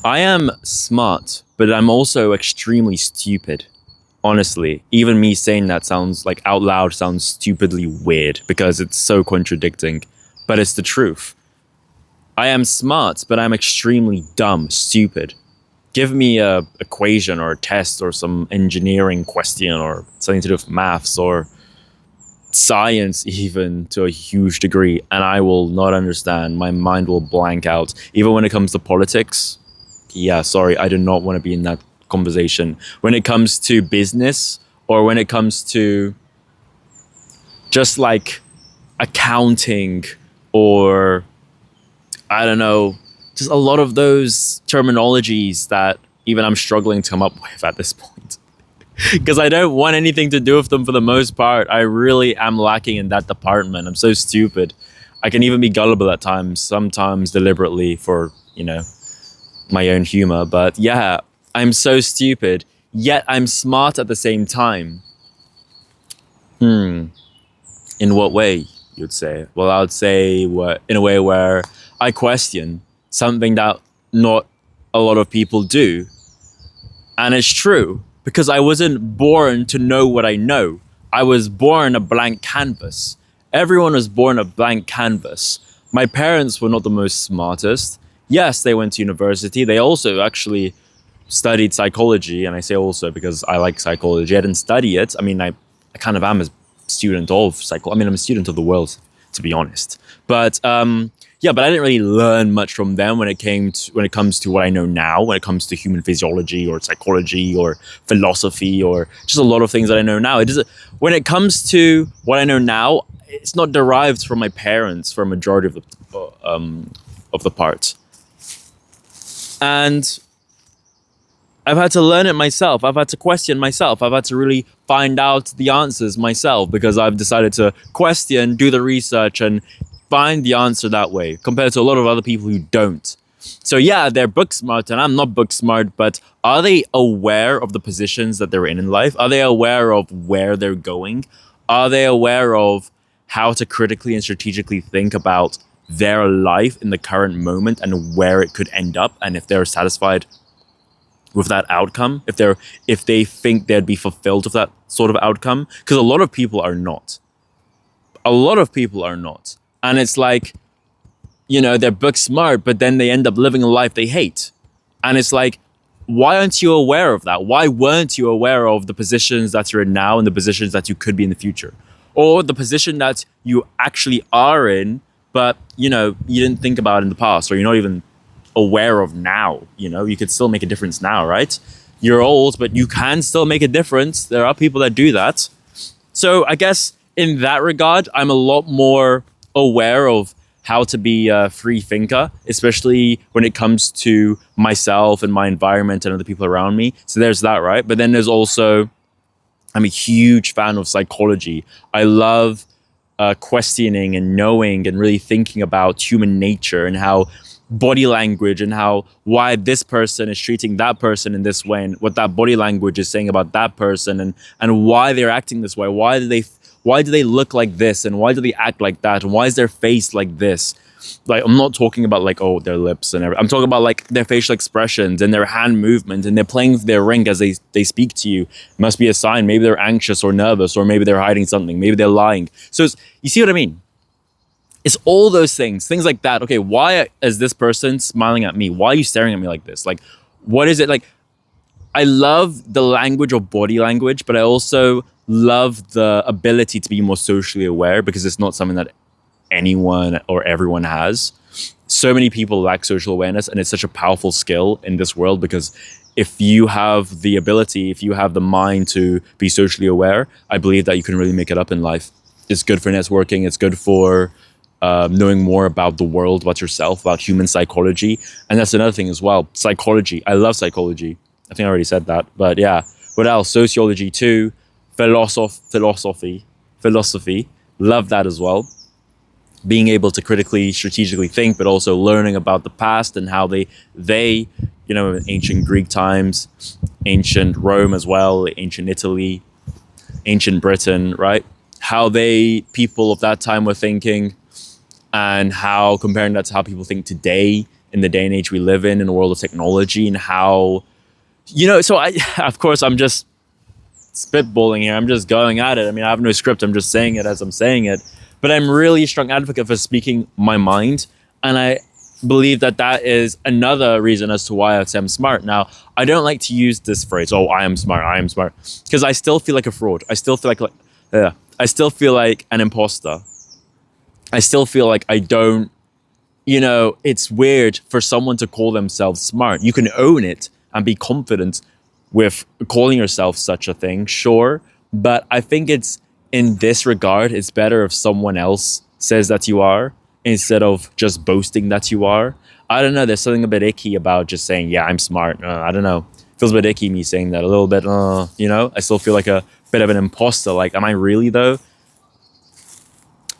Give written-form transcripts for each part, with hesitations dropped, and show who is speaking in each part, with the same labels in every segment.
Speaker 1: I am smart, but I'm also extremely stupid. Honestly, even me saying that sounds like out loud sounds stupidly weird because it's so contradicting, but it's the truth. I am smart, but I'm extremely dumb, stupid. Give me a equation or a test or some engineering question or something to do with maths or science even to a huge degree, and I will not understand. My mind will blank out. Even when it comes to politics, yeah, sorry, I do not want to be in that conversation. When it comes to business or when it comes to just like accounting or I don't know, just a lot of those terminologies that even I'm struggling to come up with at this point. Because I don't want anything to do with them for the most part. I really am lacking in that department. I'm so stupid. I can even be gullible at times, sometimes deliberately for, my own humor. But yeah, I'm so stupid, yet I'm smart at the same time. In what way, you'd say? Well, I would say in a way where I question something that not a lot of people do. And it's true, because I wasn't born to know what I know. I was born a blank canvas. Everyone was born a blank canvas. My parents were not the most smartest. Yes, they went to university. They also actually studied psychology, and I say also because I like psychology. I didn't study it. I mean, I kind of am a student of psychology. I mean, I'm a student of the world, to be honest. But yeah, but I didn't really learn much from them when it comes to what I know now, when it comes to human physiology or psychology or philosophy or just a lot of things that I know now. When it comes to what I know now, it's not derived from my parents for a majority of the part. And I've had to learn it myself. I've had to question myself. I've had to really find out the answers myself because I've decided to question, do the research, and find the answer that way compared to a lot of other people who don't. So yeah, they're book smart and I'm not book smart, but are they aware of the positions that they're in life? Are they aware of where they're going? Are they aware of how to critically and strategically think about their life in the current moment and where it could end up, and if they're satisfied with that outcome, if they think they'd be fulfilled with that sort of outcome? Because a lot of people are not. A lot of people are not. And it's like, they're book smart, but then they end up living a life they hate. And it's like, why aren't you aware of that? Why weren't you aware of the positions that you're in now and the positions that you could be in the future? Or the position that you actually are in, but, you didn't think about in the past, or you're not even aware of now. You could still make a difference now, right? You're old, but you can still make a difference. There are people that do that. So I guess in that regard, I'm a lot more aware of how to be a free thinker, especially when it comes to myself and my environment and other people around me. So there's that, right? But then there's also, I'm a huge fan of psychology. I love questioning and knowing and really thinking about human nature and how body language and why this person is treating that person in this way and what that body language is saying about that person and why they're acting this way. Why do they look like this and why do they act like that? And why is their face like this? Like, I'm not talking about like, oh, their lips and everything. I'm talking about like their facial expressions and their hand movement, and they're playing with their ring as they speak to you. It must be a sign. Maybe they're anxious or nervous, or maybe they're hiding something. Maybe they're lying. So you see what I mean? It's all those things like that. Okay, why is this person smiling at me? Why are you staring at me like this? Like, what is it? Like, I love the language of body language, but I also love the ability to be more socially aware because it's not something that anyone or everyone has. So many people lack social awareness, and it's such a powerful skill in this world because if you have the ability, if you have the mind to be socially aware, I believe that you can really make it up in life. It's good for networking. It's good for knowing more about the world, about yourself, about human psychology. And that's another thing as well. Psychology. I love psychology. I think I already said that. But yeah, what else? Sociology too. Philosophy. Love that as well. Being able to critically, strategically think, but also learning about the past and how they ancient Greek times, ancient Rome as well, ancient Italy, ancient Britain, right? How people of that time were thinking, and how comparing that to how people think today, in the day and age we live in the world of technology, and how, so of course, I'm just spitballing here. I'm just going at it. I mean, I have no script. I'm just saying it as I'm saying it. But I'm really a strong advocate for speaking my mind. And I believe that that is another reason as to why I say I'm smart. Now, I don't like to use this phrase, oh, I am smart, because I still feel like a fraud. I still feel I still feel like an imposter. I still feel like I don't, it's weird for someone to call themselves smart. You can own it and be confident with calling yourself such a thing, sure. But I think it's, in this regard, it's better if someone else says that you are instead of just boasting that you are. I don't know. There's something a bit icky about just saying, yeah, I'm smart. I don't know. It feels a bit icky me saying that a little bit, I still feel like a bit of an imposter. Like, am I really though?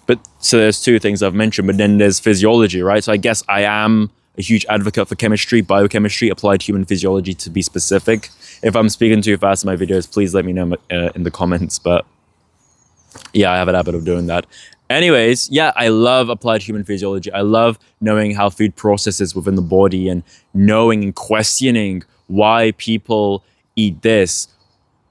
Speaker 1: But so there's two things I've mentioned, but then there's physiology, right? So I guess I am a huge advocate for chemistry, biochemistry, applied human physiology to be specific. If I'm speaking too fast in my videos, please let me know in the comments. But yeah, I have a habit of doing that. Anyways, yeah, I love applied human physiology. I love knowing how food processes within the body and knowing and questioning why people eat this,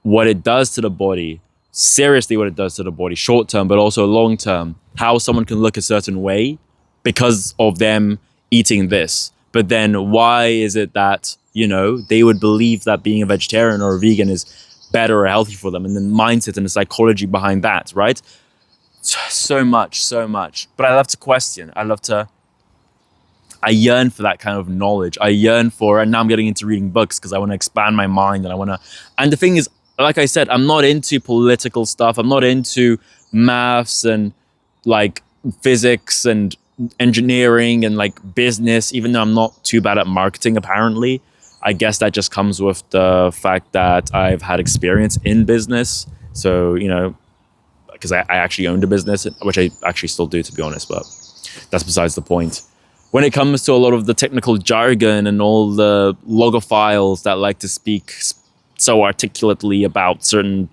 Speaker 1: what it does to the body, seriously what it does to the body, short term, but also long term, how someone can look a certain way because of them eating this. But then why is it that, they would believe that being a vegetarian or a vegan is better or healthy for them, and the mindset and the psychology behind that, right? So much. But I love to question. I yearn for that kind of knowledge. I yearn for, and now I'm getting into reading books because I want to expand my mind, and the thing is, like I said, I'm not into political stuff. I'm not into maths and like physics and engineering and like business, even though I'm not too bad at marketing, apparently. I guess that just comes with the fact that I've had experience in business. So, because I actually owned a business, which I actually still do, to be honest, but that's besides the point. When it comes to a lot of the technical jargon and all the logophiles that like to speak so articulately about certain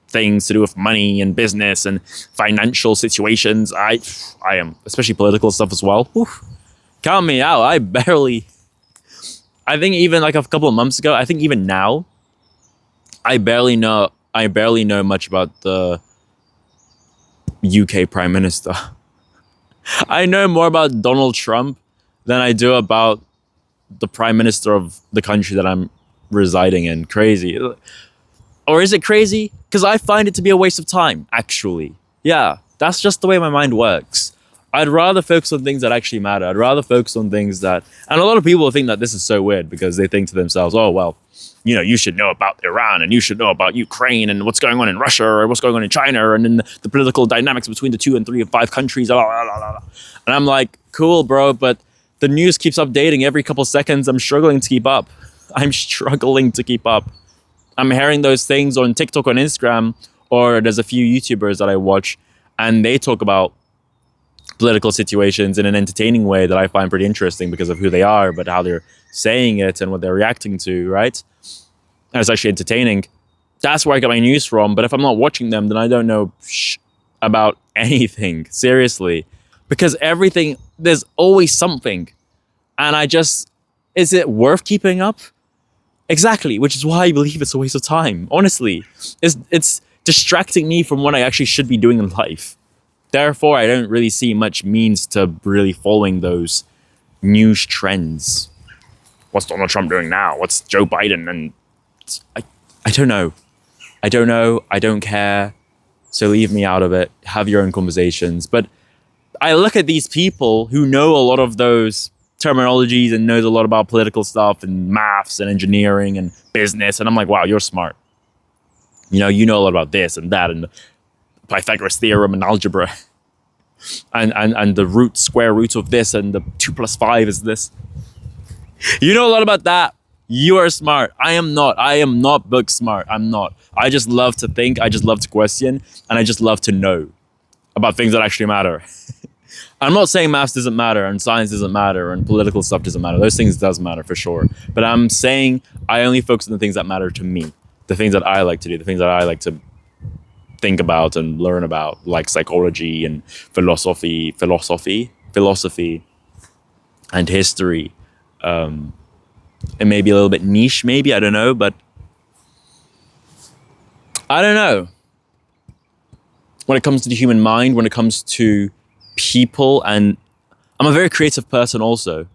Speaker 1: things to do with money and business and financial situations, I am, especially political stuff as well. Count me out. I think even like a couple of months ago, I think even now, I barely know much about the UK Prime Minister. I know more about Donald Trump than I do about the Prime Minister of the country that I'm residing in. Crazy. Or is it crazy? Because I find it to be a waste of time, actually. Yeah, that's just the way my mind works. I'd rather focus on things that actually matter. I'd rather focus on things that... And a lot of people think that this is so weird because they think to themselves, oh, well, you should know about Iran and you should know about Ukraine and what's going on in Russia or what's going on in China and then the political dynamics between the 2 and 3 and 5 countries. Blah, blah, blah, blah. And I'm like, cool, bro, but the news keeps updating every couple seconds. I'm struggling to keep up. I'm hearing those things on TikTok, on Instagram, or there's a few YouTubers that I watch and they talk about political situations in an entertaining way that I find pretty interesting because of who they are, but how they're saying it and what they're reacting to, right? And it's actually entertaining. That's where I get my news from. But if I'm not watching them, then I don't know about anything, seriously. Because there's always something. And is it worth keeping up? Exactly, which is why I believe it's a waste of time, honestly. It's distracting me from what I actually should be doing in life. Therefore, I don't really see much means to really following those news trends. What's Donald Trump doing now? What's Joe Biden? And I don't know. I don't care. So leave me out of it. Have your own conversations. But I look at these people who know a lot of those terminologies and knows a lot about political stuff and maths and engineering and business. And I'm like, wow, you're smart. You know a lot about this and that and the Pythagoras theorem and algebra and the square root of this and the 2 + 5 is this. You know a lot about that. You are smart. I am not. I am not book smart. I'm not. I just love to think. I just love to question. And I just love to know about things that actually matter. I'm not saying maths doesn't matter and science doesn't matter and political stuff doesn't matter. Those things does matter for sure. But I'm saying I only focus on the things that matter to me. The things that I like to do. The things that I like to think about and learn about, like psychology and philosophy and history It may be a little bit niche, maybe, I don't know, but I don't know. When it comes to the human mind, when it comes to people, and I'm a very creative person also.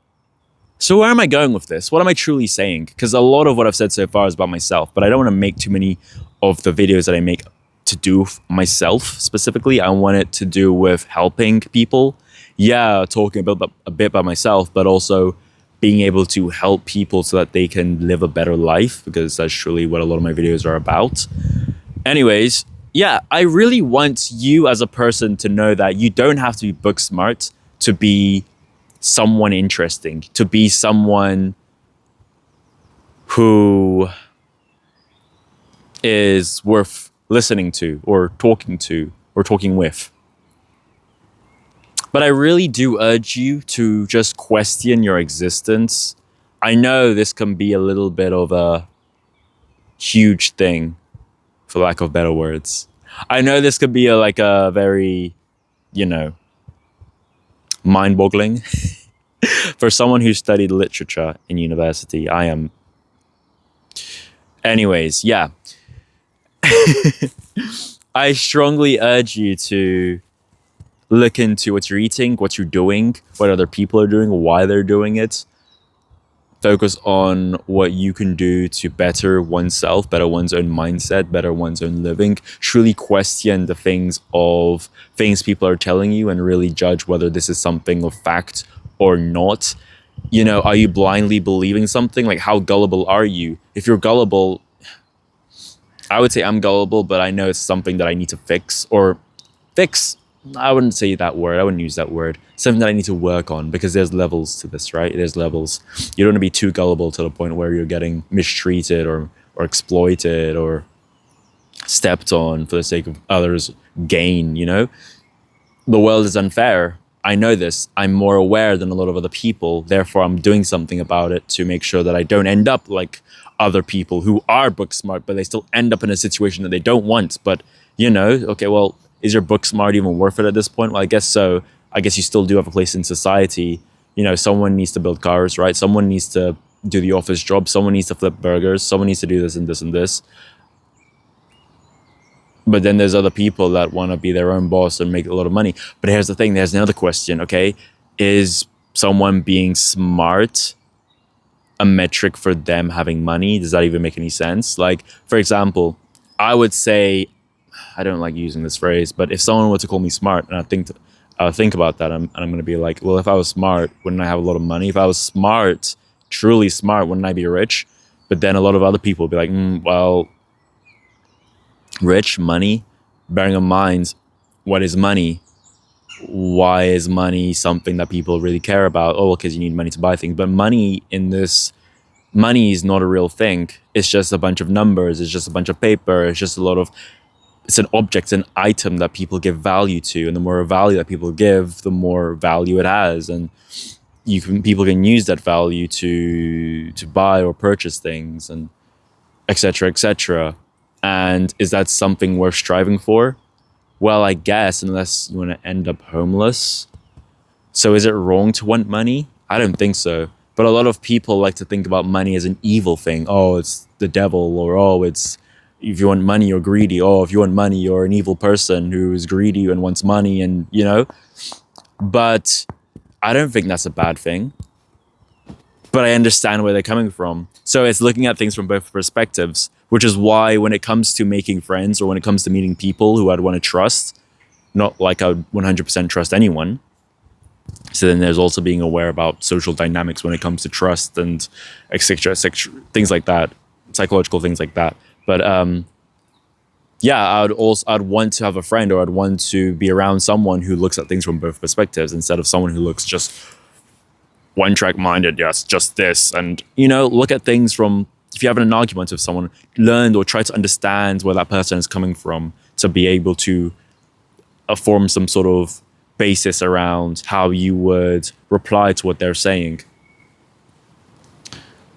Speaker 1: So where am I going with this? What am I truly saying? Because a lot of what I've said so far is about myself, but I don't want to make too many of the videos that I make to do myself specifically. I want it to do with helping people. Yeah, talking a bit about myself, but also being able to help people so that they can live a better life, because that's truly what a lot of my videos are about. Anyways, yeah, I really want you as a person to know that you don't have to be book smart to be someone interesting, to be someone who is worth listening to or talking with. But I really do urge you to just question your existence. I know this can be a little bit of a huge thing, for lack of better words. I know this could be like a very, mind-boggling. For someone who studied literature in university, I am. Anyways, yeah. I strongly urge you to look into what you're eating, what you're doing, what other people are doing, why they're doing it. Focus on what you can do to better oneself, better one's own mindset, better one's own living. Truly question the things people are telling you and really judge whether this is something of fact or not. Are you blindly believing something? Like, how gullible are you? If you're gullible, I would say I'm gullible, but I know it's something that I need to fix. I wouldn't say that word. I wouldn't use that word. Something that I need to work on, because there's levels to this, right? There's levels. You don't want to be too gullible to the point where you're getting mistreated or exploited or stepped on for the sake of others' gain, The world is unfair. I know this. I'm more aware than a lot of other people. Therefore, I'm doing something about it to make sure that I don't end up like other people who are book smart, but they still end up in a situation that they don't want. But, okay, well, is your book smart even worth it at this point? Well, I guess so. I guess you still do have a place in society. Someone needs to build cars, right? Someone needs to do the office job. Someone needs to flip burgers. Someone needs to do this and this and this. But then there's other people that want to be their own boss and make a lot of money. But here's the thing. There's another question, okay? Is someone being smart a metric for them having money? Does that even make any sense? Like, for example, I would say, I don't like using this phrase, but if someone were to call me smart, and I think about that, and I'm going to be like, well, if I was smart, wouldn't I have a lot of money? If I was smart, truly smart, wouldn't I be rich? But then a lot of other people would be like, well, rich, money, bearing in mind, what is money? Why is money something that people really care about? Oh, because you need money to buy things. But money is not a real thing. It's just a bunch of numbers. It's just a bunch of paper. It's an object, an item that people give value to. And the more value that people give, the more value it has. And people can use that value to buy or purchase things, and et cetera, et cetera. And is that something worth striving for? Well, I guess, unless you want to end up homeless. So is it wrong to want money? I don't think so. But a lot of people like to think about money as an evil thing. Oh, it's the devil, or it's, if you want money, you're greedy. Oh, if you want money, you're an evil person who is greedy and wants money, and But I don't think that's a bad thing. But I understand where they're coming from. So it's looking at things from both perspectives, which is why when it comes to making friends, or when it comes to meeting people who I'd want to trust, not like I would 100% trust anyone. So then there's also being aware about social dynamics when it comes to trust and et cetera, things like that, psychological things like that. But I'd want to have a friend, or I'd want to be around someone who looks at things from both perspectives, instead of someone who looks just one-track minded. Yes, just this. And, look at things from, if you're having an argument with someone, learn or try to understand where that person is coming from, to be able to form some sort of basis around how you would reply to what they're saying.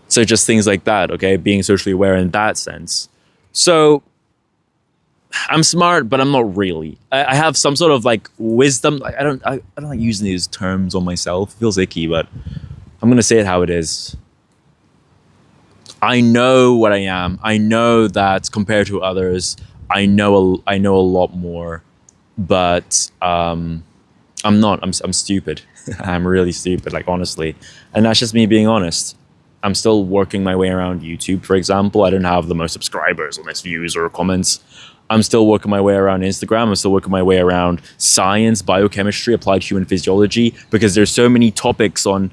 Speaker 1: So just things like that, okay? Being socially aware in that sense. So I'm smart, but I'm not really. I have some sort of like wisdom. I don't like using these terms on myself. It feels icky, but I'm going to say it how it is. I know what I am. I know that compared to others, I know a lot more, but I'm not. I'm stupid. I'm really stupid, like, honestly. And that's just me being honest. I'm still working my way around YouTube, for example. I don't have the most subscribers or most views or comments. I'm still working my way around Instagram. I'm still working my way around science, biochemistry, applied human physiology, because there's so many topics on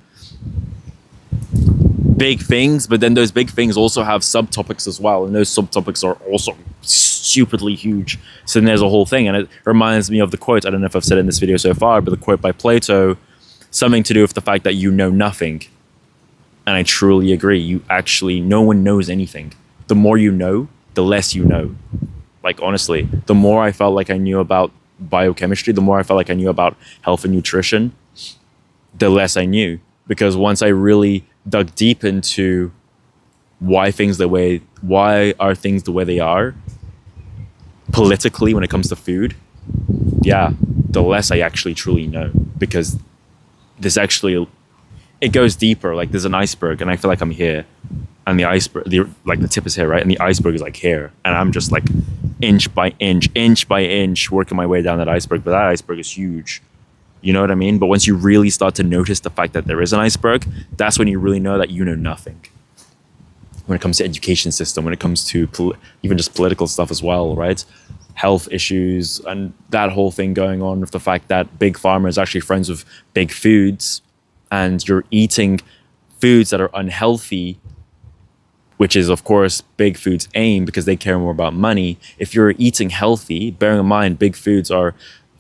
Speaker 1: big things, but then those big things also have subtopics as well, and those subtopics are also stupidly huge. So then there's a whole thing, and it reminds me of the quote, I don't know if I've said it in this video so far, but the quote by Plato, something to do with the fact that you know nothing. And I truly agree. No one knows anything. The more you know, the less you know. Like, honestly, the more I felt like I knew about biochemistry, the more I felt like I knew about health and nutrition, the less I knew. Because once I really dug deep into why are things the way they are politically when it comes to food, yeah, the less I actually truly know. Because it goes deeper. Like, there's an iceberg, and I feel like I'm here, and the iceberg, the tip is here, right? And the iceberg is like here, and I'm just like inch by inch, working my way down that iceberg. But that iceberg is huge. You know what I mean? But once you really start to notice the fact that there is an iceberg, that's when you really know that you know nothing. When it comes to education system, when it comes to even just political stuff as well, right? Health issues and that whole thing going on with the fact that big pharma is actually friends with big foods, and you're eating foods that are unhealthy, which is, of course, big food's aim because they care more about money. If you're eating healthy, bearing in mind, big foods are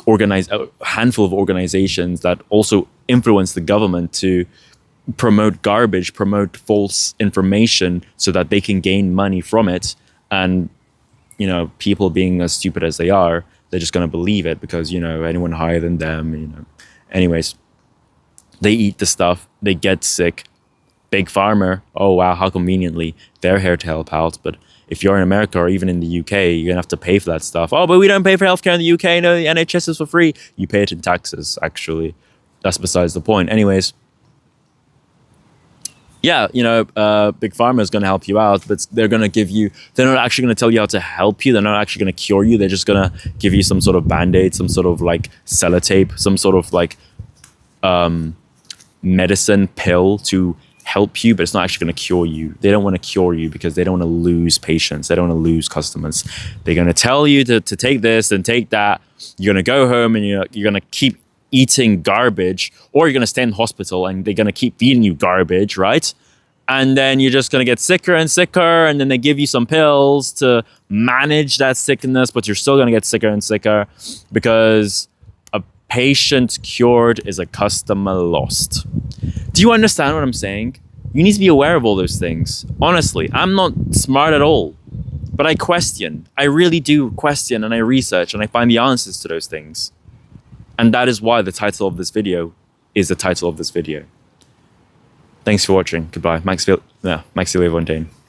Speaker 1: a handful of organizations that also influence the government to promote garbage, promote false information so that they can gain money from it. And, people being as stupid as they are, they're just going to believe it because, anyone higher than them, Anyways, they eat the stuff, they get sick. Big pharma, oh wow, how conveniently, they're here to help out. But if you're in America or even in the UK, you're going to have to pay for that stuff. Oh, but we don't pay for healthcare in the UK. No, the NHS is for free. You pay it in taxes, actually. That's besides the point. Anyways, yeah, big pharma is going to help you out, but they're not actually going to tell you how to help you. They're not actually going to cure you. They're just going to give you some sort of Band-Aid, some sort of like sellotape, some sort of like medicine pill to help you, but it's not actually going to cure you. They don't want to cure you because they don't want to lose patients. They don't want to lose customers. They're going to tell you to take this and take that. You're going to go home and you're going to keep eating garbage, or you're going to stay in hospital and they're going to keep feeding you garbage, right? And then you're just going to get sicker and sicker, and then they give you some pills to manage that sickness, but you're still going to get sicker and sicker because a patient cured is a customer lost. Do you understand what I'm saying? You need to be aware of all those things. Honestly, I'm not smart at all, but I question. I really do question, and I research, and I find the answers to those things. And that is why the title of this video is the title of this video. Thanks for watching. Goodbye. Max Leventain.